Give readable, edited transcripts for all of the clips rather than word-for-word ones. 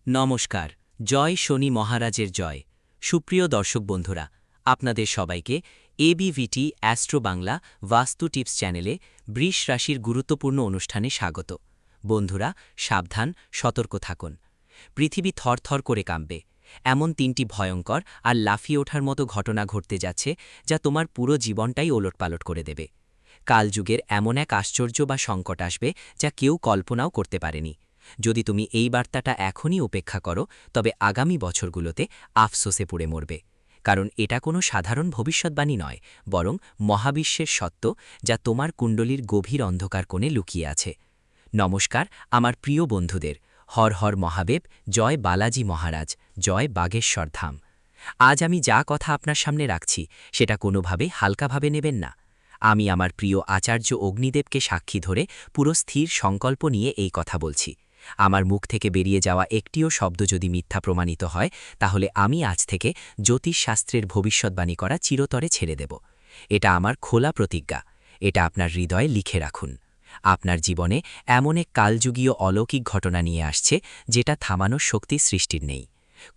নমস্কার। জয় শনি মহারাজের জয়। সুপ্রিয় দর্শক বন্ধুরা, আপনাদের সবাইকে এবিভিটি অ্যাস্ট্রো বাংলা বাস্তু টিপস চ্যানেলে বৃষ রাশির গুরুত্বপূর্ণ অনুষ্ঠানে স্বাগত। বন্ধুরা, সাবধান, সতর্ক থাকুন। পৃথিবী থরথর করে কাঁপবে। এমন তিনটি ভয়ঙ্কর আর লাফিয়ে ওঠার মতো ঘটনা ঘটতে যাচ্ছে যা তোমার পুরো জীবনটাই ওলটপালট করে দেবে। কালযুগের এমন এক আশ্চর্য বা সংকট আসবে যা কেউ কল্পনাও করতে পারেনি। যদি তুমি এই বার্তাটা এখনই উপেক্ষা করো, তবে আগামী বছরগুলোতে আফসোসে পড়ে মরবে। কারণ এটা কোনো সাধারণ ভবিষ্যৎবাণী নয়, বরং মহাবিশ্বের সত্য যা তোমার কুণ্ডলীর গভীর অন্ধকার কোণে লুকিয়ে আছে। নমস্কার আমার প্রিয় বন্ধুদের। হর হর মহাদেব, জয় বালাজি মহারাজ, জয় বাগেশ্বর ধাম। আজ আমি যা কথা আপনার সামনে রাখছি সেটা কোনোভাবে হালকাভাবে নেবেন না। আমি আমার প্রিয় আচার্য অগ্নিদেবকে সাক্ষী ধরে পুরো স্থির সংকল্প নিয়ে এই কথা বলছি। আমার মুখ থেকে বেরিয়ে যাওয়া একটিও শব্দ যদি মিথ্যা প্রমাণিত হয়, তাহলে আমি আজ থেকে জ্যোতিষশাস্ত্রের ভবিষ্যৎবাণী করা চিরতরে ছেড়ে দেব। এটা আমার খোলা প্রতিজ্ঞা। এটা আপনার হৃদয়ে লিখে রাখুন। আপনার জীবনে এমন এক কালযুগীয় অলৌকিক ঘটনা নিয়ে আসছে যেটা থামানোর শক্তি সৃষ্টির নেই।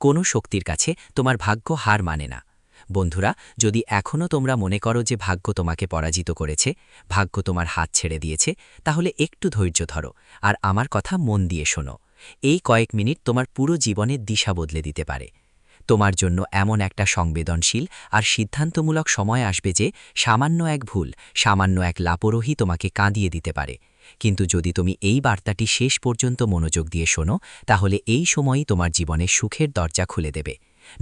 কোনো শক্তির কাছে তোমার ভাগ্য হার মানে না। বন্ধুরা, যদি এখনও তোমরা মনে করো যে ভাগ্য তোমাকে পরাজিত করেছে, ভাগ্য তোমার হাত ছেড়ে দিয়েছে, তাহলে একটু ধৈর্য ধরো আর আমার কথা মন দিয়ে শোনো। এই কয়েক মিনিট তোমার পুরো জীবনের দিশা বদলে দিতে পারে। তোমার জন্য এমন একটা সংবেদনশীল আর সিদ্ধান্তমূলক সময় আসবে যে সামান্য এক ভুল, সামান্য এক লাপরোহি তোমাকে কাঁদিয়ে দিতে পারে। কিন্তু যদি তুমি এই বার্তাটি শেষ পর্যন্ত মনোযোগ দিয়ে শোনো, তাহলে এই সময়ই তোমার জীবনে সুখের দরজা খুলে দেবে,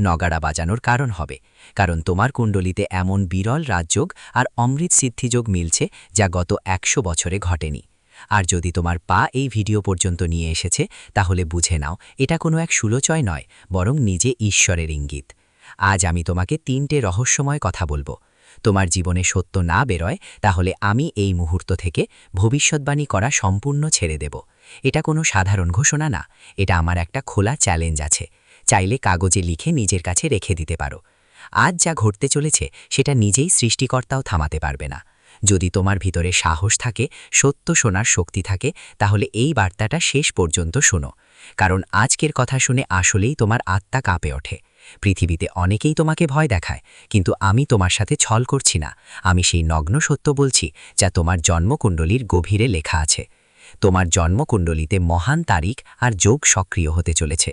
নগাড়া বাজানোর কারণ হবে। কারণ তোমার কুণ্ডলিতে এমন বিরল রাজযোগ আর অমৃত সিদ্ধিযোগ মিলছে যা গত ১০০ বছরে ঘটেনি। আর যদি তোমার পা এই ভিডিও পর্যন্ত নিয়ে এসেছে, তাহলে বুঝে নাও এটা কোনো এক সুলোচয় নয়, বরং নিজে ঈশ্বরের ইঙ্গিত। আজ আমি তোমাকে ৩টে রহস্যময় কথা বলবো। তোমার জীবনে সত্য না বেরোয়, তাহলে আমি এই মুহূর্ত থেকে ভবিষ্যৎবাণী করা সম্পূর্ণ ছেড়ে দেব। এটা কোনো সাধারণ ঘোষণা না, এটা আমার একটা খোলা চ্যালেঞ্জ আছে। চাইলে কাগজে লিখে নিজের কাছে রেখে দিতে পারো। আজ যা ঘটতে চলেছে সেটা নিজেই সৃষ্টিকর্তাও থামাতে পারবে না। যদি তোমার ভিতরে সাহস থাকে, সত্য শোনার শক্তি থাকে, তাহলে এই বার্তাটা শেষ পর্যন্ত শোনো। কারণ আজকের কথা শুনে আসলেই তোমার আত্মা কাঁপে ওঠে। পৃথিবীতে অনেকেই তোমাকে ভয় দেখায়, কিন্তু আমি তোমার সাথে ছল করছি না। আমি সেই নগ্ন সত্য বলছি যা তোমার জন্মকুণ্ডলীর গভীরে লেখা আছে। তোমার জন্মকুণ্ডলিতে মহান তারিখ আর যোগ সক্রিয় হতে চলেছে।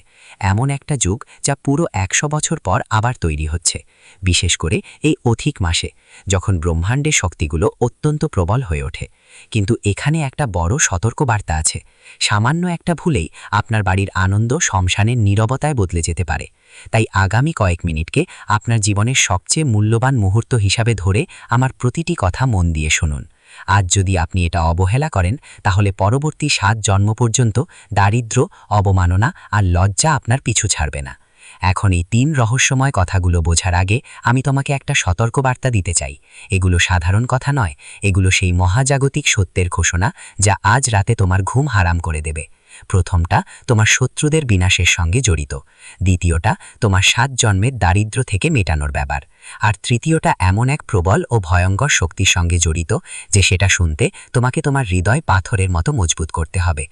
এমন একটা যুগ যা পুরো ১০০ বছর পর আবার তৈরি হচ্ছে, বিশেষ করে এই অধিক মাসে, যখন ব্রহ্মাণ্ডের শক্তিগুলো অত্যন্ত প্রবল হয়ে ওঠে। কিন্তু এখানে একটা বড় সতর্কবার্তা আছে। সামান্য একটা ভুলেই আপনার বাড়ির আনন্দ শ্মশানের নীরবতায় বদলে যেতে পারে। তাই আগামী কয়েক মিনিটকে আপনার জীবনের সবচেয়ে মূল্যবান মুহূর্ত হিসাবে ধরে আমার প্রতিটি কথা মন দিয়ে শুনুন। আজ যদি আপনি এটা অবহেলা করেন, তাহলে পরবর্তী ৭ জন্ম পর্যন্ত দারিদ্র্য, অবমাননা আর লজ্জা আপনার পিছু ছাড়বে না। এখন এই ৩ রহস্যময় কথাগুলো বোঝার আগে আমি তোমাকে একটা সতর্কবার্তা দিতে চাই। এগুলো সাধারণ কথা নয়, এগুলো সেই মহাজাগতিক সত্যের ঘোষণা যা আজ রাতে তোমার ঘুম হারাম করে দেবে। প্রথমটা তোমার শত্রুদের বিনাশের সঙ্গে জড়িত, দ্বিতীয়টা তোমার ৭ জন্মের দারিদ্র্য থেকে মেটানোর ব্যাপার, আর তৃতীয়টা এমন এক প্রবল ও ভয়ঙ্কর শক্তির সঙ্গে জড়িত যে সেটা শুনতে তোমাকে তোমার হৃদয় পাথরের মতো মজবুত করতে হবে।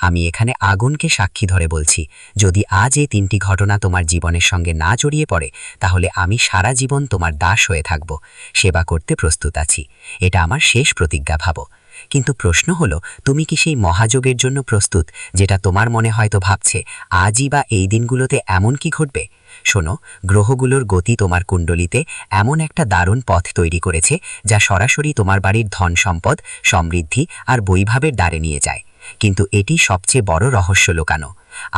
আমি এখানে আগুনকে সাক্ষী ধরে বলছি, যদি আজ এই ৩টি ঘটনা তোমার জীবনের সঙ্গে না জড়িয়ে পড়ে, তাহলে আমি সারা জীবন তোমার দাস হয়ে থাকব, সেবা করতে প্রস্তুত আছি। এটা আমার শেষ প্রতিজ্ঞা, ভাবো। কিন্তু প্রশ্ন হলো, তুমি কি সেই মহাযোগের জন্য প্রস্তুত যেটা তোমার মনে হয়তো ভাবছে আজই বা এই দিনগুলোতে এমন কি ঘটবে? শোনো, গ্রহগুলোর গতি তোমার কুণ্ডলিতে এমন একটা দারুণ পথ তৈরি করেছে যা সরাসরি তোমার বাড়ির ধন সম্পদ, সমৃদ্ধি আর বৈভবের দ্বারে নিয়ে যায়। কিন্তু এটি সবচেয়ে বড় রহস্য লোকানো।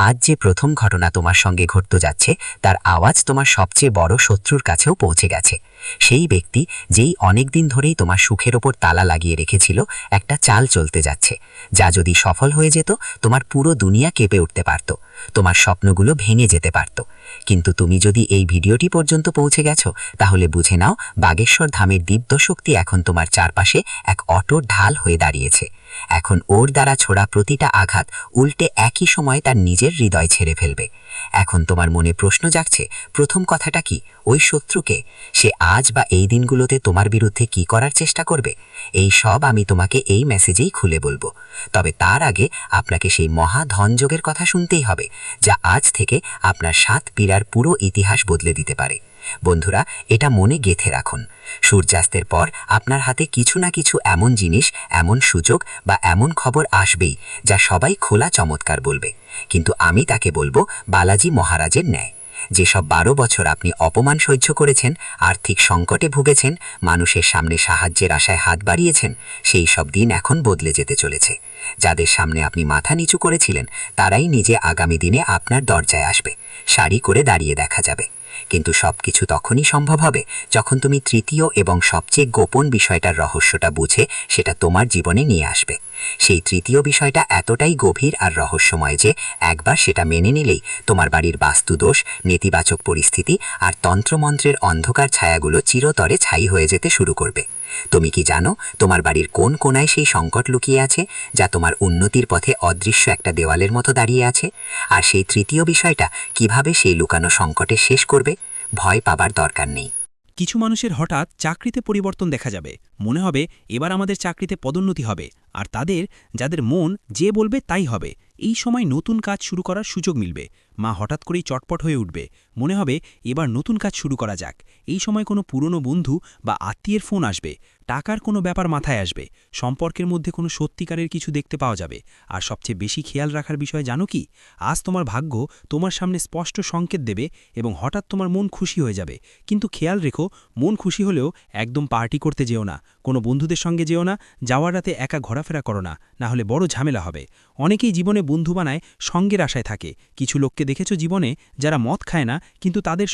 আজ যে প্রথম ঘটনা তোমার সঙ্গে ঘটতে যাচ্ছে, তার আওয়াজ তোমার সবচেয়ে বড় শত্রুর কাছেও পৌঁছে গেছে। সেই ব্যক্তি যেই অনেকদিন ধরেই তোমার সুখের ওপর তালা লাগিয়ে রেখেছিল, একটা চাল চলতে যাচ্ছে যা যদি সফল হয়ে যেত, তোমার পুরো দুনিয়া কেঁপে উঠতে পারত, তোমার স্বপ্নগুলো ভেঙে যেতে পারত। কিন্তু তুমি যদি এই ভিডিওটি পর্যন্ত পৌঁছে গেছো, তাহলে বুঝে নাও বাগেশ্বর ধামের দিব্য শক্তি এখন তোমার চারপাশে এক অটুট ঢাল হয়ে দাঁড়িয়েছে। এখন ওর দ্বারা ছোড়া প্রতিটা আঘাত উল্টে একই সময় তার নিজের হৃদয় ছেড়ে ফেলবে। এখন তোমার মনে প্রশ্ন জাগছে, প্রথম কথাটা কি? ওই শত্রুকে সে আজ বা এই দিনগুলোতে তোমার বিরুদ্ধে কি করার চেষ্টা করবে? এই সব আমি তোমাকে এই মেসেজেই খুলে বলবো। তবে তার আগে আপনাকে সেই মহা ধনযোগের কথা শুনতেই হবে, যা আজ থেকে আপনার 7 পীড়ার পুরো ইতিহাস বদলে দিতে পারে। বন্ধুরা, এটা মনে গেঁথে রাখুন। সূর্যাস্তের পর আপনার হাতে কিছু না কিছু এমন জিনিস, এমন সুযোগ বা এমন খবর আসবেই যা সবাই খোলা চমৎকার বলবে, কিন্তু আমি তাকে বলবো বালাজি মহারাজের ন্যায়। যেসব 12 বছর আপনি অপমান সহ্য করেছেন, আর্থিক সংকটে ভুগেছেন, মানুষের সামনে সাহায্যের আশায় হাত বাড়িয়েছেন, সেই সব দিন এখন বদলে যেতে চলেছে। যাদের সামনে আপনি মাথা নিচু করেছিলেন, তারাই নিজে আগামী দিনে আপনার দরজায় আসবে, সারি করে দাঁড়িয়ে দেখা যাবে। কিন্তু সবকিছু তখনই সম্ভব হবে যখন তুমি তৃতীয় এবং সবচেয়ে গোপন বিষয়টার রহস্যটা বুঝে সেটা তোমার জীবনে নিয়ে আসবে। সেই তৃতীয় বিষয়টা এতটাই গভীর আর রহস্যময় যে একবার সেটা মেনে নিলেই তোমার বাড়ির বাস্তুদোষ, নেতিবাচক পরিস্থিতি আর তন্ত্রমন্ত্রের অন্ধকার ছায়াগুলো চিরতরে ছাই হয়ে যেতে শুরু করবে। তুমি কি জানো তোমার বাড়ির কোন কোনায় সেই সংকট লুকিয়ে আছে, যা তোমার উন্নতির পথে অদৃশ্য একটা দেওয়ালের মতো দাঁড়িয়ে আছে? আর সেই তৃতীয় বিষয়টা কিভাবে সেই লুকানো সংকটে শেষ করবে? ভয় পাবার দরকার নেই। কিছু মানুষের হঠাৎ চাকরিতে পরিবর্তন দেখা যাবে, মনে হবে এবার আমাদের চাকরিতে পদোন্নতি হবে, আর যাদের মন যে বলবে তাই হবে। এই সময় নতুন কাজ শুরু করার সুযোগ মিলবে। মা হঠাৎ করেই চটপট হয়ে উঠবে, মনে হবে এবার নতুন কাজ শুরু করা যাক। এই সময় কোনো পুরনো বন্ধু বা আত্মীয়ের ফোন আসবে, টাকার কোনো ব্যাপার মাথায় আসবে, সম্পর্কের মধ্যে কোনো সত্যিকারের কিছু দেখতে পাওয়া যাবে। আর সবচেয়ে বেশি খেয়াল রাখার বিষয় জানো কি? আজ তোমার ভাগ্য তোমার সামনে স্পষ্ট সংকেত দেবে এবং হঠাৎ তোমার মন খুশি হয়ে যাবে। কিন্তু খেয়াল রেখো, মন খুশি হলেও একদম পার্টি করতে যেও না, কোনো বন্ধুদের সঙ্গে যেও না, যাওয়ার রাতে একা ঘোরাফেরা করো না, না হলে বড় ঝামেলা হবে। অনেকেই জীবনে বন্ধু বানায় সঙ্গের আশায় থাকে। কিছু লোককে দেখেছো জীবনে যারা মদ খায় না, কিন্তু তাদের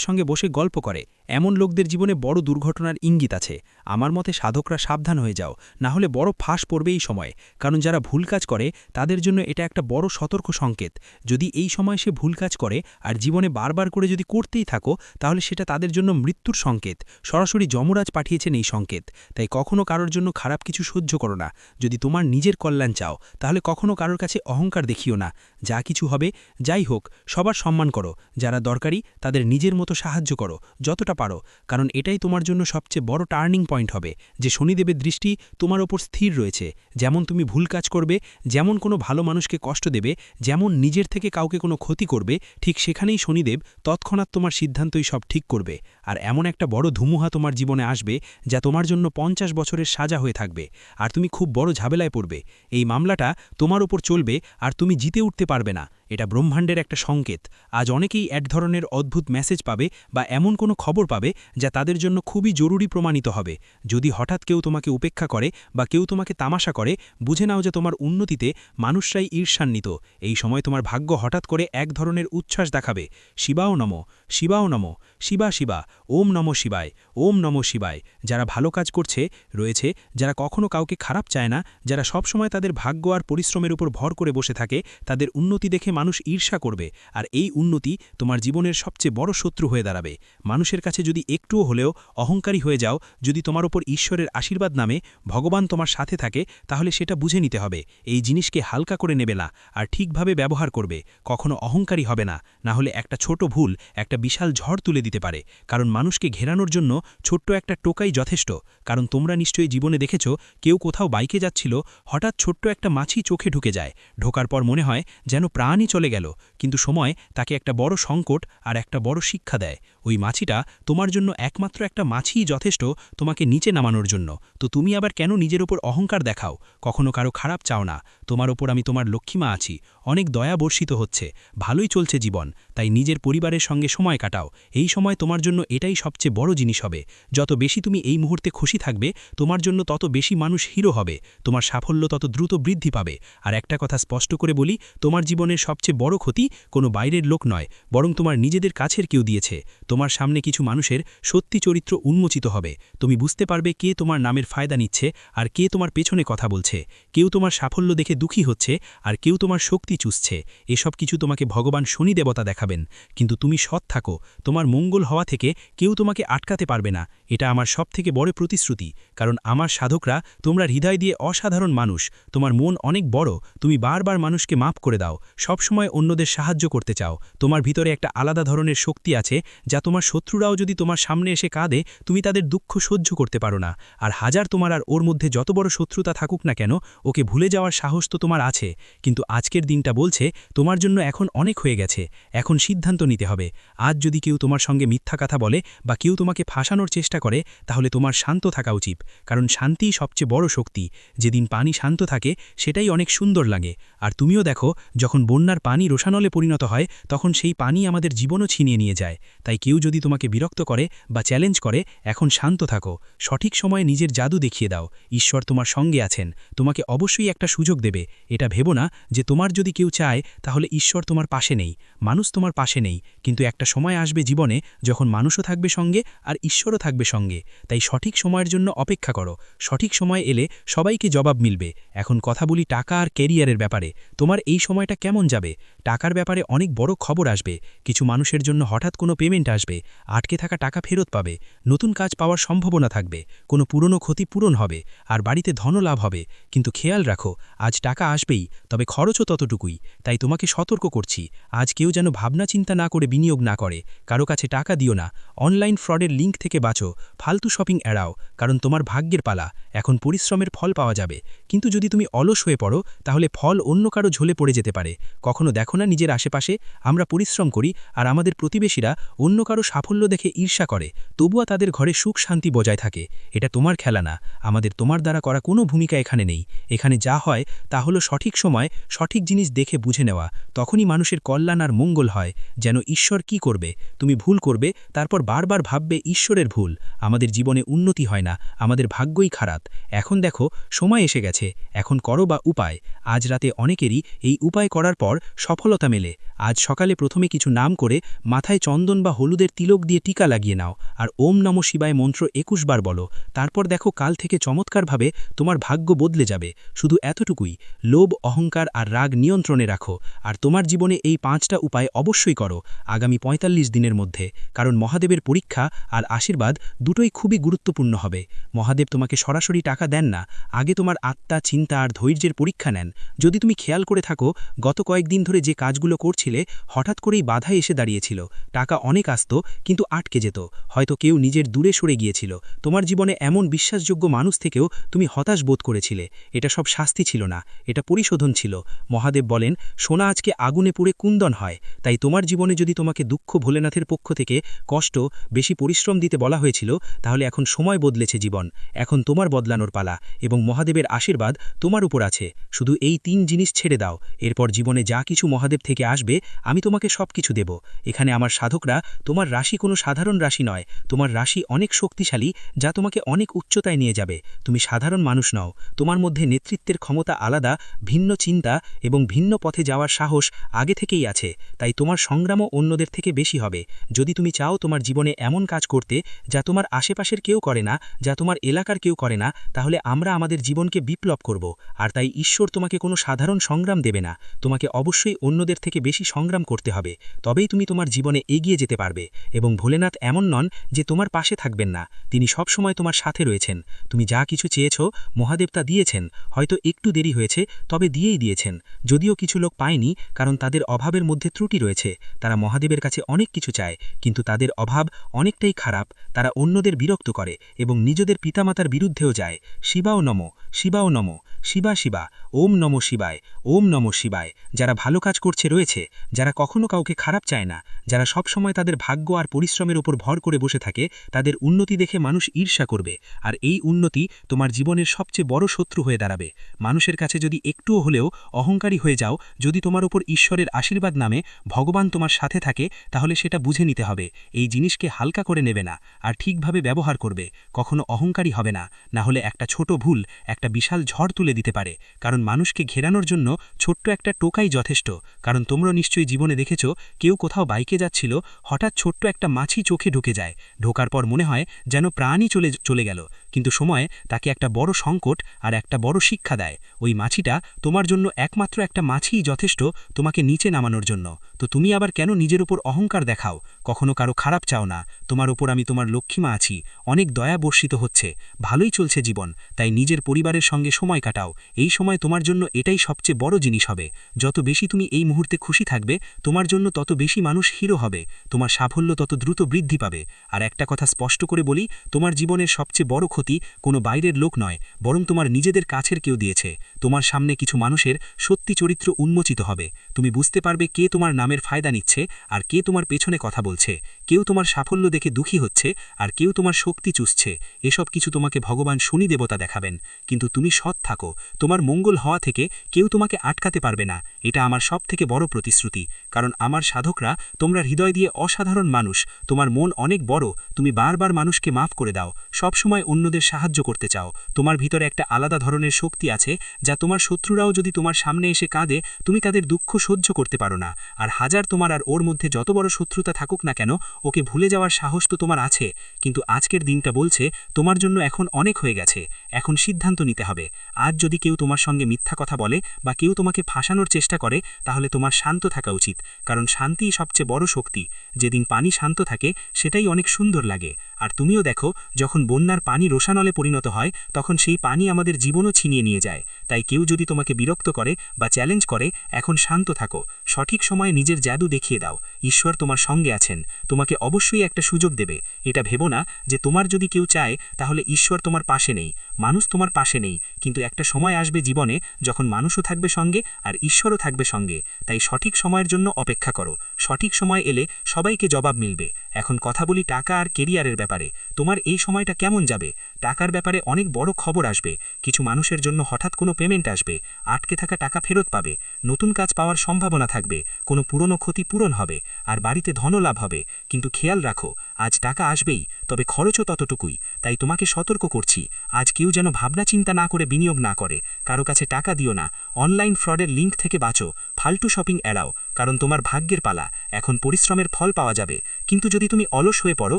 সঙ্গে বসে গল্প করে। এমন লোকদের জীবনে বড় দুর্ঘটনার ইঙ্গিত আছে। আমার মতে সাধকরা সাবধান হয়ে যাও, না হলে বড় ফাঁস পড়বে এই সময়ে। কারণ যারা ভুল কাজ করে তাদের জন্য এটা একটা বড় সতর্ক সংকেত। যদি এই সময় সে ভুল কাজ করে আর জীবনে বারবার করে যদি করতেই থাকো, তাহলে সেটা তাদের জন্য মৃত্যুর সংকেত। সরাসরি যমরাজ পাঠিয়েছেন এই সংকেত। তাই কখনো কারোর জন্য খারাপ কিছু সহ্য করো না। যদি তোমার নিজের কল্যাণ চাও, তাহলে কখনো কারোর কাছে অহংকার দেখিও না। যা কিছু হবে যাই হোক, সবার সম্মান করো। যারা দরকারি তাদের নিজের মতো সাহায্য করো যতটা পারো, কারণ এটাই তোমার জন্য সবচেয়ে বড় টার্নিং পয়েন্ট হবে। যে শনিদেবের দৃষ্টি তোমার ওপর স্থির রয়েছে। যেমন তুমি ভুল কাজ করবে, যেমন কোনো ভালো মানুষকে কষ্ট দেবে, যেমন নিজের থেকে কাউকে কোনো ক্ষতি করবে, ঠিক সেখানেই শনিদেব তৎক্ষণাৎ তোমার সিদ্ধান্তই সব ঠিক করবে। আর এমন একটা বড় ধুমুহা তোমার জীবনে আসবে যা তোমার জন্য 50 বছরের সাজা হয়ে থাকবে। আর তুমি খুব বড় ঝামেলায় পড়বে। এই মামলাটা তোমার ওপর চলবে আর তুমি জিতে উঠতে পারবে না। এটা ব্রহ্মাণ্ডের একটা সংকেত। আজ অনেকেই এক ধরনের অদ্ভুত মেসেজ পাবে বা এমন কোনো খবর পাবে যা তাদের জন্য খুবই জরুরি প্রমাণিত হবে। যদি হঠাৎ কেউ তোমাকে উপেক্ষা করে বা কেউ তোমাকে তামাশা করে, বুঝে নাও যে তোমার উন্নতিতে মানুষরাই ঈর্ষান্বিত। এই সময় তোমার ভাগ্য হঠাৎ করে এক ধরনের উচ্ছ্বাস দেখাবে। শিবাও নমঃ, শিবাও নমঃ, শিবা শিবা, ওম নমঃ শিবায়, ওম নমঃ শিবায়। যারা ভালো কাজ করছে রয়েছে, যারা কখনো কাউকে খারাপ চায় না, যারা সবসময় তাদের ভাগ্য আর পরিশ্রমের উপর ভর করে বসে থাকে, তাদের উন্নতি দেখে মানুষ ঈর্ষা করবে। আর এই উন্নতি তোমার জীবনের সবচেয়ে বড় শত্রু হয়ে দাঁড়াবে। মানুষের কাছে যদি একটুও হলেও অহংকারী হয়ে যাও, যদি তোমার ওপর ঈশ্বরের আশীর্বাদ নামে ভগবান তোমার সাথে থাকে, তাহলে সেটা বুঝে নিতে হবে। এই জিনিসকে হালকা করে নেবে না আর ঠিকভাবে ব্যবহার করবে। কখনো অহংকারী হবে না, না হলে একটা ছোট ভুল একটা বিশাল ঝড় তুলে দিতে পারে। কারণ মানুষকে ঘেরানোর জন্য ছোট্ট একটা টোকাই যথেষ্ট। কারণ তোমরা নিশ্চয়ই জীবনে দেখেছ, কেউ কোথাও বাইকে যাচ্ছিল, হঠাৎ ছোট্ট একটা মাছি চোখে ঢুকে যায়। ঢোকার পর মনে হয় যেন প্রাণই চলে গেল, কিন্তু সময় তাকে একটা বড় সংকট আর একটা বড় শিক্ষা দেয়। ওই মাছিটা তোমার জন্য একমাত্র একটা মাছিই যথেষ্ট তোমাকে নিচে নামানোর জন্য। তো তুমি আবার কেন নিজের ওপর অহংকার দেখাও? কখনো কারো খারাপ চাও না। তোমার ওপর আমি তোমার লক্ষ্মীমা আছি। অনেক দয়া বর্ষিত হচ্ছে, ভালোই চলছে জীবন। তাই নিজের পরিবারের সঙ্গে সময় কাটাও। এই সময় তোমার জন্য এটাই সবচেয়ে বড় জিনিস হবে। যত বেশি তুমি এই মুহূর্তে খুশি থাকবে, তোমার জন্য তত বেশি মানুষ হিরো হবে, তোমার সাফল্য তত দ্রুত বৃদ্ধি পাবে। আর একটা কথা স্পষ্ট করে বলি, তোমার জীবনের সবচেয়ে বড় ক্ষতি কোনো বাইরের লোক নয়, বরং তোমার নিজেদের কাছের কেউ দিয়েছে। তোমার সামনে কিছু মানুষের সত্যি চরিত্র উন্মোচিত হবে। তুমি বুঝতে পারবে কে তোমার নামের ফায়দা নিচ্ছে আর কে তোমার পেছনে কথা বলছে। কেউ তোমার সাফল্য দেখে দুঃখী হচ্ছে আর কেউ তোমার শক্তি চুষছে। এসব কিছু তোমাকে ভগবান শনি দেবতা দেখাবেন। কিন্তু তুমি সৎ থাকো, তোমার মঙ্গল হওয়া থেকে কেউ তোমাকে আটকাতে পারবে না। এটা আমার সবথেকে বড় প্রতিশ্রুতি, কারণ আমার সাধকরা তোমরা হৃদয় দিয়ে অসাধারণ মানুষ, তোমার মন অনেক বড়, তুমি বারবার মানুষকে মাফ করে দাও, সবসময় অন্যদের সাহায্য করতে চাও, তোমার ভিতরে একটা আলাদা ধরনের শক্তি আছে যা তোমার শত্রুরাও যদি তোমার সামনে এসে কাঁদে তুমি তাদের দুঃখ সহ্য করতে পারো না। আর হাজার তোমার আর ওর মধ্যে যত বড় শত্রুতা থাকুক না কেন, ওকে ভুলে যাওয়ার সাহস তো তোমার আছে। কিন্তু আজকের দিনটা বলছে তোমার জন্য এখন অনেক হয়ে গেছে, এখন সিদ্ধান্ত নিতে হবে। আজ যদি কেউ তোমার সঙ্গে মিথ্যা কথা বলে বা কেউ তোমাকে ফাঁসানোর চেষ্টা করে, তাহলে তোমার শান্ত থাকা উচিত, কারণ শান্তিই সবচেয়ে বড় শক্তি। যেদিন পানি শান্ত থাকে সেটাই অনেক সুন্দর লাগে। আর তুমিও দেখো, যখন বন্যার পানি রোষানলে পরিণত হয় তখন সেই পানি আমাদের জীবনও ছিনিয়ে নিয়ে যায়। তাই কেউ যদি তোমাকে বিরক্ত করে বা চ্যালেঞ্জ করে, এখন শান্ত থাকো, সঠিক সময়ে নিজের জাদু দেখিয়ে দাও। ঈশ্বর তোমার সঙ্গে আছেন, তোমাকে অবশ্যই একটা সুযোগ দেবে। এটা ভেবো না যে তোমার যদি কেউ চায় তাহলে ঈশ্বর তোমার পাশে নেই, মানুষ তোমার পাশে নেই, কিন্তু একটা সময় আসবে জীবনে যখন মানুষও থাকবে সঙ্গে আর ঈশ্বরও থাকবে সঙ্গে। তাই সঠিক সময়ের জন্য অপেক্ষা করো, সঠিক সময় এলে সবাইকে জবাব মিলবে। এখন কথা বলি টাকা আর ক্যারিয়ারের ব্যাপারে। তোমার এই সময়টা কেমন যাবে? টাকার ব্যাপারে অনেক বড় খবর আসবে, কিছু মানুষের জন্য হঠাৎ কোনো পেমেন্ট আসবে, আটকে থাকা টাকা ফেরত পাবে, নতুন কাজ পাওয়ার সম্ভাবনা থাকবে, কোনো পুরনো ক্ষতি পূরণ হবে, আর বাড়িতে ধনও লাভ হবে। কিন্তু খেয়াল রাখো, আজ টাকা আসবেই, তবে খরচও ততটুকুই। তাই তোমাকে সতর্ক করছি, আজ কেউ যেন ভাবনা চিন্তা না করে বিনিয়োগ না করে, কারো কাছে টাকা দিও না, অনলাইন ফ্রডের লিঙ্ক থেকে বাঁচো, ফালতু শপিং এড়াও, কারণ তোমার ভাগ্যের পালা, এখন পরিশ্রমের ফল পাওয়া যাবে। কিন্তু যদি তুমি অলস হয়ে পড়ো তাহলে ফল অন্য কারো ঝোলে পড়ে যেতে পারে। কখনো দেখো না নিজের আশেপাশে আমরা পরিশ্রম করি আর আমাদের প্রতিবেশীরা অন্য কারো সাফল্য দেখে ঈর্ষা করে, তবুও তাদের ঘরে সুখ শান্তি বজায় থাকে। এটা তোমার খেলা না, আমাদের তোমার দ্বারা করা কোনো ভূমিকা এখানে নেই। এখানে যা হয় তা হলো সঠিক সময় সঠিক জিনিস দেখে বুঝে নেওয়া, তখনই মানুষের কল্যাণ আর মঙ্গল হয়। যেন ঈশ্বর কি করবে, তুমি ভুল করবে তারপর বারবার ভাববে ঈশ্বরের ভুল। আমাদের জীবনে উন্নতি হয় না, আমাদের ভাগ্যই খারাপ। এখন দেখো সময় এসে গেছে, এখন করো বা উপায়। আজ রাতে অনেকেরই এই উপায় করার পর সফলতা মেলে। আজ সকালে প্রথমে কিছু নাম করে মাথায় চন্দন বা হলুদের তিলক দিয়ে টিকা লাগিয়ে নাও, আর ওম নমঃ শিবায় মন্ত্র ২১ বার বলো। তারপর দেখো কাল থেকে চমৎকারভাবে তোমার ভাগ্য বদলে যাবে। শুধু এতটুকুই, লোভ অহংকার আর রাগ নিয়ন্ত্রণে রাখো, আর তোমার জীবনে এই ৫টা উপায় অবশ্যই করো আগামী ৪৫ দিনের মধ্যে, কারণ মহাদেবের পরীক্ষা আর আশীর্বাদ দুটোই খুবই গুরুত্বপূর্ণ হবে। মহাদেব তোমাকে সরাসরি টাকা দেন না, আগে তোমার আত্মা, চিন্তা আর ধৈর্যের পরীক্ষা নেন। যদি তুমি খেয়াল করে থাকো, গত কয়েকদিন ধরে যে কাজগুলো করছিলে হঠাৎ করেই বাধা এসে দাঁড়িয়েছিল, টাকা অনেক আসতো কিন্তু আটকে যেত, হয়তো কেউ নিজের দূরে সরে গিয়েছিল, তোমার জীবনে এমন বিশ্বাসযোগ্য মানুষ থেকেও তুমি হতাশ বোধ করেছিলে। এটা সব শাস্তি ছিল না, এটা পরিশোধন ছিল। মহাদেব বলেন, সোনা আজকে আগুনে পুড়ে কুন্দন হয়। তাই তোমার জীবনে যদি তোমাকে দুঃখ ভোলেনাথের পক্ষ থেকে কষ্ট, বেশি পরিশ্রম দিতে বলা হয়েছিল, তাহলে এখন সময় বদলেছে জীবন, এখন তোমার বদলানোর পালা, এবং মহাদেবের আশীর্বাদ তোমার উপর আছে। শুধু এই ৩ জিনিস ছেড়ে দাও, এরপর জীবনে যা কিছু মহাদেব থেকে আসবে আমি তোমাকে সব কিছু দেব। এখানে আমার সাধকরা, তোমার রাশি কোনো সাধারণ রাশি নয়, তোমার রাশি অনেক শক্তিশালী, যা তোমাকে অনেক উচ্চতায় নিয়ে যাবে। তুমি সাধারণ মানুষ নও, তোমার মধ্যে নেতৃত্বের ক্ষমতা আলাদা, ভিন্ন চিন্তা এবং ভিন্ন পথে যাওয়ার সাহস আগে থেকেই আছে। তাই তোমার সংগ্রামও অন্যদের থেকে বেশি হবে। যদি তুমি চাও তোমার জীবনে এমন কাজ করতে যা তোমার আশেপাশের কেউ করে না, যা তোমার এলাকার কেউ করে না, তাহলে আমরা আমাদের জীবনকে বিপ্লব করব। আর তাই ঈশ্বর তোমাকে কোনো সাধারণ সংগ্রাম দেবে না, তোমাকে অবশ্যই অন্যদের থেকে বেশি সংগ্রাম করতে হবে, তবেই তুমি তোমার জীবনে এগিয়ে যেতে পারবে। এবং ভোলেনাথ এমন নন যে তোমার পাশে থাকবেন না, তিনি সব সময় তোমার সাথে রয়েছেন। তুমি যা কিছু চেয়েছ মহাদেব তা দিয়েছেন, হয়তো একটু দেরি হয়েছে, তবে দিয়েই দিয়েছেন। যদিও কিছু লোক পায়নি, কারণ তাদের অভাবের মধ্যে ত্রুটি রয়েছে, তারা মহাদেবের কাছে অনেক কিছু চায়, কিন্তু তাদের অভাব অনেকটাই খারাপ, তারা অন্যদের বিরক্ত করে এবং নিজেদের পিতামাতার বিরুদ্ধেও যায়। শিবাও নমঃ, শিবাও নমঃ, শিবা শিবা, ওম নমঃ শিবায়, ওম নমঃ শিবায়। যারা ভালো কাজ করছে রয়েছে, যারা কখনো কাউকে খারাপ চায় না, যারা সব সময় তাদের ভাগ্য আর পরিশ্রমের উপর ভর করে বসে থাকে, তাদের উন্নতি দেখে মানুষ ঈর্ষা করবে, আর এই উন্নতি তোমার জীবনের সবচেয়ে বড় শত্রু হয়ে দাঁড়াবে। মানুষের কাছে যদি একটুও হলেও অহংকারী হয়ে যাও, যদি তোমার উপর ঈশ্বরের আশীর্বাদ নামে ভগবান তোমার সাথে থাকে, তাহলে সেটা বুঝে নিতে হবে। এই জিনিসকে হালকা করে নেবে না, আর ঠিকভাবে ব্যবহার করবে। কখনো অহংকারী হবে না, না হলে একটা ছোট ভুল একটা বিশাল ঝড় তুলে দিতে পারে। কারণ মানুষকে ঘেরানোর জন্য ছোট্ট একটা টোকাই যথেষ্ট। কারণ তোমরা নিশ্চয়ই জীবনে দেখেছ, কেউ কোথাও বাইকে যাচ্ছিল, হঠাৎ ছোট্ট একটা মাছি চোখে ঢুকে যায়, ঢোকার পর মনে হয় যেন প্রাণই চলে গেল, কিন্তু সময় তাকে একটা বড় সংকট আর একটা বড় শিক্ষা দেয়। ওই মাছিটা তোমার জন্য একমাত্র একটা মাছিই যথেষ্ট তোমাকে নিচে নামানোর জন্য। তো তুমি আবার কেন নিজের উপর অহংকার দেখাও? কখনো কারো খারাপ চাও না। তোমার উপর আমি তোমার লক্ষ্মীমা আছি, অনেক দয়া বর্ষিত হচ্ছে, ভালোই চলছে জীবন, তাই নিজের পরিবারের সঙ্গে সময় কাটাও। এই সময় তোমার জন্য এটাই সবচেয়ে বড় জিনিস হবে। যত বেশি তুমি এই মুহূর্তে খুশি থাকবে, তোমার জন্য তত বেশি মানুষ হিরো হবে, তোমার সাফল্য তত দ্রুত বৃদ্ধি পাবে। আর একটা কথা স্পষ্ট করে বলি, তোমার জীবনের সবচেয়ে বড় ক্ষতি কোনো বাইরের লোক নয়, বরং তোমার নিজেদের কাছের কেউ দিয়েছে। তোমার সামনে কিছু মানুষের সত্যি চরিত্র উন্মোচিত হবে। তুমি বুঝতে পারবে কে তোমার নামের ফায়দা নিচ্ছে আর কে তোমার পেছনে কথা বলছে। কেউ তোমার সাফল্য দেখে দুঃখী হচ্ছে আর কেউ তোমার শক্তি চুষছে। এসব কিছু তোমাকে ভগবান শনি দেবতা দেখাবেন। কিন্তু তুমি সৎ থাকো, তোমার মঙ্গল হওয়া থেকে কেউ তোমাকে আটকাতে পারবে না। এটা আমার সবথেকে বড় প্রতিশ্রুতি, কারণ আমার সাধকরা তোমরা হৃদয় দিয়ে অসাধারণ মানুষ, তোমার মন অনেক বড়, তুমি বারবার মানুষকে মাফ করে দাও, সবসময় অন্যদের সাহায্য করতে চাও। তোমার ভিতরে একটা আলাদা ধরনের শক্তি আছে, যা তোমার শত্রুরাও যদি তোমার সামনে এসে কাঁদে, তুমি তাদের দুঃখ সহ্য করতে পারো না। আর হাজার তোমার আর ওর মধ্যে যত বড় শত্রুতা থাকুক না কেন, ওকে ভুলে যাওয়ার সাহস তো তোমার আছে। কিন্তু আজকের দিনটা বলছে তোমার জন্য এখন অনেক হয়ে গেছে, এখন সিদ্ধান্ত নিতে হবে। আজ যদি কেউ তোমার সঙ্গে মিথ্যা কথা বলে বা কেউ তোমাকে ফাঁসানোর চেষ্টা করে, তাহলে তোমার শান্ত থাকা উচিত, কারণ শান্তিই সবচেয়ে বড় শক্তি। যেদিন পানি শান্ত থাকে সেটাই অনেক সুন্দর লাগে। আর তুমিও দেখো, যখন বন্যার পানি রোষানলে পরিণত হয়, তখন সেই পানি আমাদের জীবনও ছিনিয়ে নিয়ে যায়। তাই কেউ যদি তোমাকে বিরক্ত করে বা চ্যালেঞ্জ করে, এখন শান্ত থাকো, সঠিক সময়ে নিজের জাদু দেখিয়ে দাও। ঈশ্বর তোমার সঙ্গে আছেন, তোমাকে অবশ্যই একটা সুযোগ দেবে। এটা ভেবো না যে তোমার যদি কেউ চায় তাহলে ঈশ্বর তোমার পাশে নেই, মানুষ তোমার পাশে নেই। কিন্তু একটা সময় আসবে জীবনে যখন মানুষও থাকবে সঙ্গে আর ঈশ্বরও থাকবে সঙ্গে। তাই সঠিক সময়ের জন্য অপেক্ষা করো, সঠিক সময় এলে সবাইকে জবাব মিলবে। এখন কথা বলি টাকা আর কেরিয়ারের ব্যাপারে। তোমার এই সময়টা কেমন যাবে? টাকার ব্যাপারে অনেক বড় খবর আসবে। কিছু মানুষের জন্য হঠাৎ কোনো পেমেন্ট আসবে, আটকে থাকা টাকা ফেরত পাবে, নতুন কাজ পাওয়ার সম্ভাবনা থাকবে, কোনো পুরনো ক্ষতি পূরণ হবে, আর বাড়িতে ধনও লাভ হবে। কিন্তু খেয়াল রাখো, আজ টাকা আসবেই, তবে খরচও ততটুকুই। তাই তোমাকে সতর্ক করছি, আজ কেউ যেন ভাবনা চিন্তা না করে বিনিয়োগ না করে। কারো কাছে টাকা দিও না, অনলাইন ফ্রডের লিঙ্ক থেকে বাঁচো, ফালতু শপিং এড়াও, কারণ তোমার ভাগ্যের পালা। এখন পরিশ্রমের ফল পাওয়া যাবে, কিন্তু যদি তুমি অলস হয়ে পড়ো,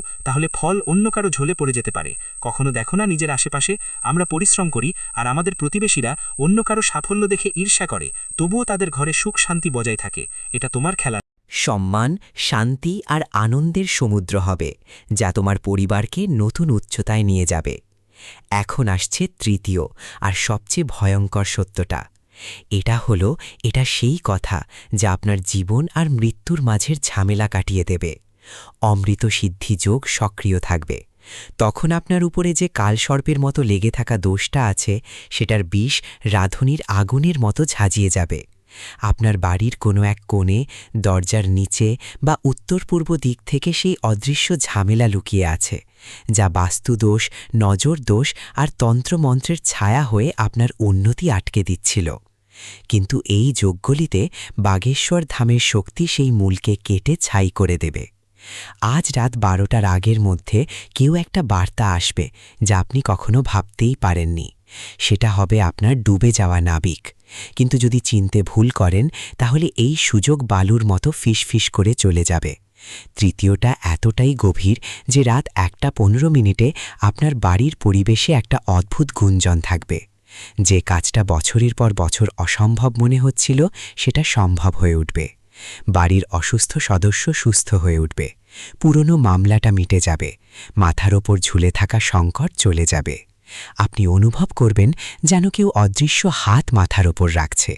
তাহলে ফল অন্য কারো ঝোলে পড়ে যেতে পারে। কখনো দেখো না নিজের আশেপাশে আমরা পরিশ্রম করি আর আমাদের প্রতিবেশীরা অন্য কারো সাফল্য দেখে ঈর্ষা করে, তবুও তাদের ঘরে সুখ শান্তি বজায় থাকে। এটা তোমার খেলা। সম্মান, শান্তি আর আনন্দের সমুদ্র হবে, যা তোমার পরিবারকে নতুন উচ্চতায় নিয়ে যাবে। এখন আসছে তৃতীয় আর সবচেয়ে ভয়ঙ্কর সত্যটা। এটা সেই কথা যা আপনার জীবন আর মৃত্যুর মাঝের ঝামেলা কাটিয়ে দেবে। অমৃত সিদ্ধি যোগ সক্রিয় থাকবে। তখন আপনার উপরে যে কালসর্পের মতো লেগে থাকা দোষটা আছে, সেটার বিষ রাঁধুনির আগুনের মতো ঝাঁঝিয়ে যাবে। আপনার বাড়ির কোনো এক কোণে, দরজার নিচে বা উত্তর পূর্ব দিক থেকে সেই অদৃশ্য ঝামেলা লুকিয়ে আছে, যা বাস্তুদোষ, নজর দোষ আর তন্ত্রমন্ত্রের ছায়া হয়ে আপনার উন্নতি আটকে দিচ্ছিল। কিন্তু এই যোগগুলিতে বাগেশ্বর ধামের শক্তি সেই মূলকে কেটে ছাই করে দেবে। আজ রাত 12টার আগের মধ্যে কেউ একটা বার্তা আসবে যা আপনি কখনো ভাবতেই পারেননি। সেটা হবে আপনার ডুবে যাওয়া নাবিক। কিন্তু যদি চিনতে ভুল করেন, তাহলে এই সুযোগ বালুর মতো ফিসফিস করে চলে যাবে। তৃতীয়টা এতটাই গভীর যে রাত 1:15 আপনার বাড়ির পরিবেশে একটা অদ্ভুত গুঞ্জন থাকবে। যে কাজটা বছরের পর বছর অসম্ভব মনে হচ্ছিল, সেটা সম্ভব হয়ে উঠবে। বাড়ির অসুস্থ সদস্য সুস্থ হয়ে উঠবে, পুরনো মামলাটা মিটে যাবে, মাথার ওপর ঝুলে থাকা সংকট চলে যাবে। আপনি অনুভব করবেন যেন কেউ অদৃশ্য হাত মাথার ওপর রাখছে।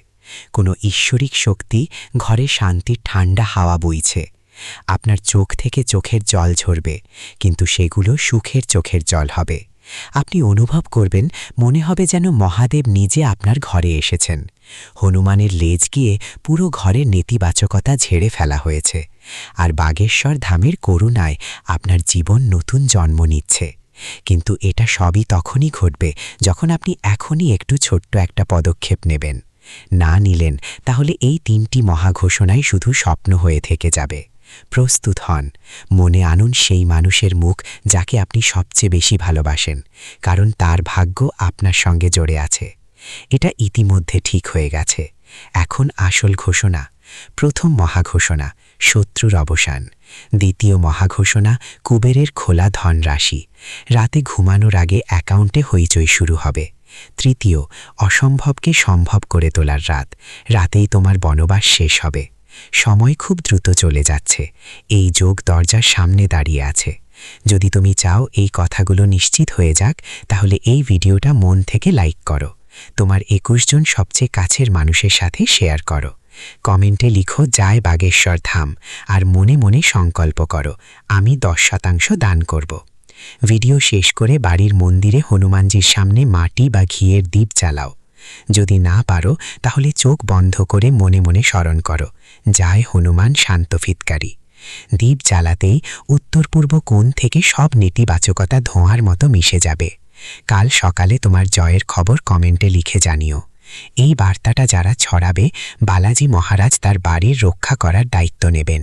কোনো ঈশ্বরিক শক্তি ঘরে শান্তির ঠান্ডা হাওয়া বইছে। আপনার চোখ থেকে চোখের জল ঝরবে, কিন্তু সেগুলো সুখের চোখের জল হবে। আপনি অনুভব করবেন, মনে হবে যেন মহাদেব নিজে আপনার ঘরে এসেছেন। হনুমানের লেজ গিয়ে পুরো ঘরের নেতিবাচকতা ঝেড়ে ফেলা হয়েছে, আর বাগেশ্বর ধামের করুণায় আপনার জীবন নতুন জন্ম নিচ্ছে। কিন্তু এটা সবই তখনই ঘটবে যখন আপনি এখনই একটু ছোট্ট একটা পদক্ষেপ নেবেন। না নিলেন তাহলে এই 3টি মহাঘোষণাই শুধু স্বপ্ন হয়ে থেকে যাবে। প্রস্তুত হন, মনে আনুন সেই মানুষের মুখ যাকে আপনি সবচেয়ে বেশি ভালোবাসেন, কারণ তার ভাগ্য আপনার সঙ্গে জড়ে আছে। এটা ইতিমধ্যে ঠিক হয়ে গেছে। এখন আসল ঘোষণা, প্রথম মহাঘোষণা, শত্রুর অবসান। দ্বিতীয় মহাঘোষণা, কুবেরের খোলা ধনরাশি। রাতে ঘুমানোর আগে অ্যাকাউন্টে হইচই শুরু হবে। তৃতীয়, অসম্ভবকে সম্ভব করে তোলার রাত। রাতেই তোমার বনবাস শেষ হবে। সময় খুব দ্রুত চলে যাচ্ছে। এই যোগ দরজার সামনে দাঁড়িয়ে আছে। যদি তুমি চাও এই কথাগুলো নিশ্চিত হয়ে যাক, তাহলে এই ভিডিওটা মন থেকে লাইক করো। তোমার 21 জন সবচেয়ে কাছের মানুষের সাথে শেয়ার করো। কমেন্টে লিখো জয় বাগেশ্বর ধাম, আর মনে মনে সংকল্প করো আমি 10% দান করব। ভিডিও শেষ করে বাড়ির মন্দিরে হনুমানজির সামনে মাটি বা ঘিয়ের দীপ জ্বালাও। যদি না পারো তাহলে চোখ বন্ধ করে মনে মনে স্মরণ করো জয় হনুমান শান্তফিতকারী। দীপ জ্বালাতেই উত্তর পূর্ব কোণ থেকে সব নেতিবাচকতা ধোঁয়ার মতো মিশে যাবে। কাল সকালে তোমার জয়ের খবর কমেন্টে লিখে জানিও। এই বার্তাটা যারা ছড়াবে, বালাজি মহারাজ তার বাড়ির রক্ষা করার দায়িত্ব নেবেন।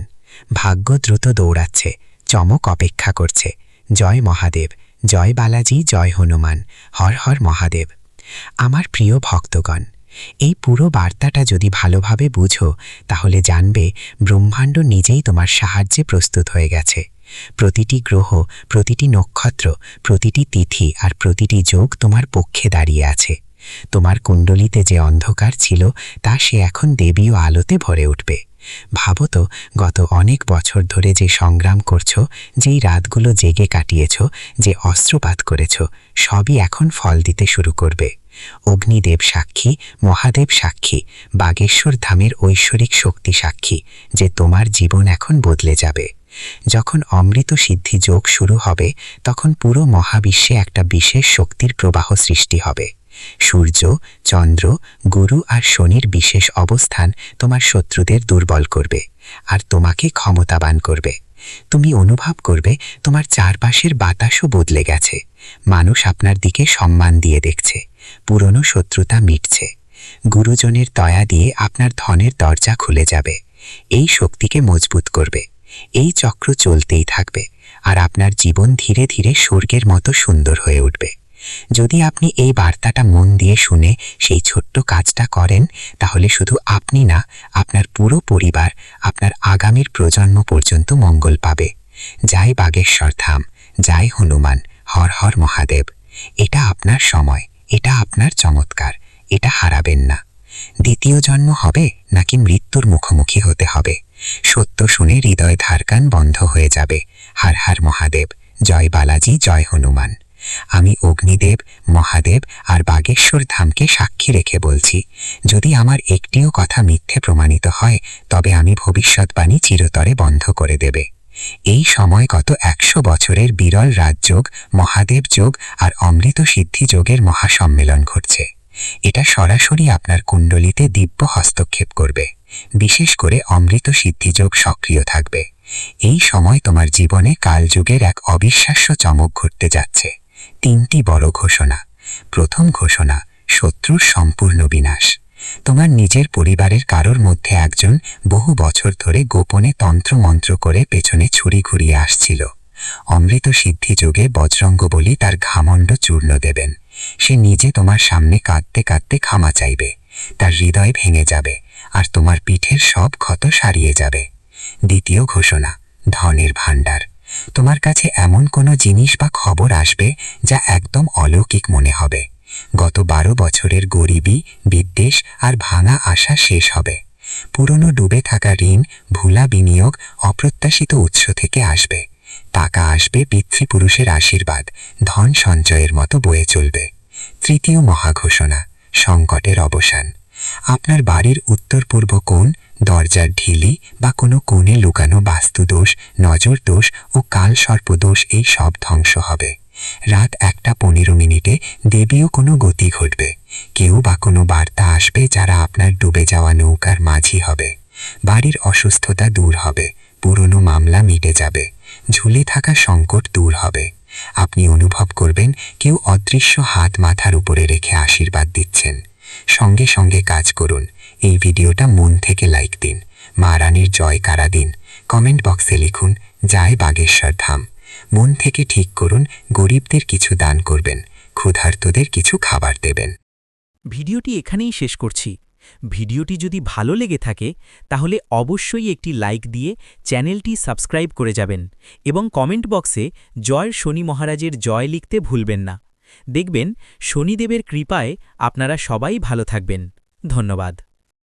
ভাগ্য দ্রুত দৌড়াচ্ছে, চমক অপেক্ষা করছে। জয় মহাদেব, জয় বালাজি, জয় হনুমান, হর হর মহাদেব। আমার প্রিয় ভক্তগণ, এই পুরো বার্তাটা যদি ভালোভাবে বুঝো, তাহলে জানবে ব্রহ্মাণ্ড নিজেই তোমার সাহায্যে প্রস্তুত হয়ে গেছে। প্রতিটি গ্রহ, প্রতিটি নক্ষত্র, প্রতিটি তিথি আর প্রতিটি যোগ তোমার পক্ষে দাঁড়িয়ে আছে। তোমার কুণ্ডলিতে যে অন্ধকার ছিল, তা সে এখন দেবী ও আলোতে ভরে উঠবে। ভাবো তো, গত অনেক বছর ধরে যে সংগ্রাম করছো, যেই রাতগুলো জেগে কাটিয়েছ, যে অস্ত্রপাত করেছ, সবই এখন ফল দিতে শুরু করবে। অগ্নিদেব সাক্ষী, মহাদেব সাক্ষী, বাগেশ্বর ধামের ঐশ্বরিক শক্তি সাক্ষী যে তোমার জীবন এখন বদলে যাবে। যখন অমৃত সিদ্ধি যোগ শুরু হবে, তখন পুরো মহাবিশ্বে একটা বিশেষ শক্তির প্রবাহ সৃষ্টি হবে। সূর্য, চন্দ্র, গুরু আর শনির বিশেষ অবস্থান তোমার শত্রুদের দুর্বল করবে আর তোমাকে ক্ষমতাবান করবে। তুমি অনুভব করবে তোমার চারপাশের বাতাসও বদলে গেছে। মানুষ আপনার দিকে সম্মান দিয়ে দেখছে। পুরনো শত্রুতা মিটছে। গুরুজনের দয়া দিয়ে আপনার ধনের দরজা খুলে যাবে। এই শক্তিকে মজবুত করবে। এই চক্র চলতেই থাকবে আর আপনার জীবন ধীরে ধীরে স্বর্গের মতো সুন্দর হয়ে উঠবে। যদি আপনি এই বার্তাটা মন দিয়ে শুনে সেই ছোট্ট কাজটা করেন, তাহলে শুধু আপনি না, আপনার পুরো পরিবার, আপনার আগামীর প্রজন্ম পর্যন্ত মঙ্গল পাবে। জয় বাগেশ্বর ধাম, জয় হনুমান, হর হর মহাদেব। এটা আপনার সময়, এটা আপনার চমৎকার, এটা হারাবেন না। দ্বিতীয় জন্ম হবে নাকি মৃত্যুর মুখোমুখি হতে হবে? সত্য শুনে হৃদয় ধারকান বন্ধ হয়ে যাবে। হর হর মহাদেব, জয় বালাজি, জয় হনুমান। আমি অগ্নিদেব, মহাদেব আর বাগেশ্বর ধামকে সাক্ষী রেখে বলছি, যদি আমার একটিও কথা মিথ্যে প্রমাণিত হয়, তবে আমি ভবিষ্যৎবাণী চিরতরে বন্ধ করে দেবে। এই সময় গত 100 বছরের বিরল রাজযোগ, মহাদেব যোগ আর অমৃত সিদ্ধি যোগের মহাসম্মেলন ঘটছে। এটা সরাসরি আপনার কুণ্ডলিতে দিব্য হস্তক্ষেপ করবে। বিশেষ করে অমৃত সিদ্ধিযোগ সক্রিয় থাকবে। এই সময় তোমার জীবনে কালযুগের এক অবিশ্বাস্য চমক ঘটতে যাচ্ছে। 3টি বড় ঘোষণা। প্রথম ঘোষণা, শত্রুর সম্পূর্ণ বিনাশ। তোমার নিজের পরিবারের কারোর মধ্যে একজন বহু বছর ধরে গোপনে তন্ত্রমন্ত্র করে পেছনে ছুরি ঘুরিয়ে আসছিল। অমৃত সিদ্ধি যোগে বজরঙ্গবলী তার ঘামণ্ড চূর্ণ দেবেন। সে নিজে তোমার সামনে কাঁদতে কাঁদতে ক্ষমা চাইবে। তার হৃদয় ভেঙে যাবে আর তোমার পিঠের সব ক্ষত সারিয়ে যাবে। দ্বিতীয় ঘোষণা, ধনের ভাণ্ডার। তোমার কাছে এমন কোনো জিনিস বা খবর আসবে যা একদম অলৌকিক মনে হবে। গত 12 বছরের গরিবি, বিদ্বেষ আর ভাঙা আশা শেষ হবে। পুরনো ডুবে থাকা ঋণ, ভুলা বিনিয়োগ অপ্রত্যাশিত উৎস থেকে আসবে। টাকা আসবে পিতৃপুরুষের আশীর্বাদ, ধন সঞ্চয়ের মতো বয়ে চলবে। তৃতীয় মহাঘোষণা, সংকটের অবসান। আপনার বাড়ির উত্তর পূর্ব কোণ, দরজার ঢিলি বা কোনো কোণে লুকানো বাস্তুদোষ, নজর দোষ ও কালসর্পদোষ, এই সব ধ্বংস হবে। রাত 1:15 দেবীও কোনো গতি ঘটবে। কেউ বা কোনো বার্তা আসবে যারা আপনার ডুবে যাওয়া নৌকার মাঝি হবে। বাড়ির অসুস্থতা দূর হবে। পুরনো মামলা মিটে যাবে। ঝুলে থাকা সংকট দূর হবে। আপনি অনুভব করবেন কেউ অদৃশ্য হাত মাথার উপরে রেখে আশীর্বাদ দিচ্ছেন। সঙ্গে সঙ্গে কাজ করুন। এই ভিডিওটা মন থেকে লাইক দিন। মা রানীর জয়কারা দিন। কমেন্ট বক্সে লিখুন জয় বাগেশ্বর ধাম। মন থেকে ঠিক করুন গরিবদের কিছু দান করবেন, ক্ষুধার্তদের কিছু খাবার দেবেন। ভিডিওটি এখানেই শেষ করছি। ভিডিওটি যদি ভালো লেগে থাকে তাহলে অবশ্যই একটি লাইক দিয়ে চ্যানেলটি সাবস্ক্রাইব করে যাবেন এবং কমেন্ট বক্সে জয় শনি মহারাজের জয় লিখতে ভুলবেন না। দেখবেন শনিদেবের কৃপায় আপনারা সবাই ভালো থাকবেন। ধন্যবাদ।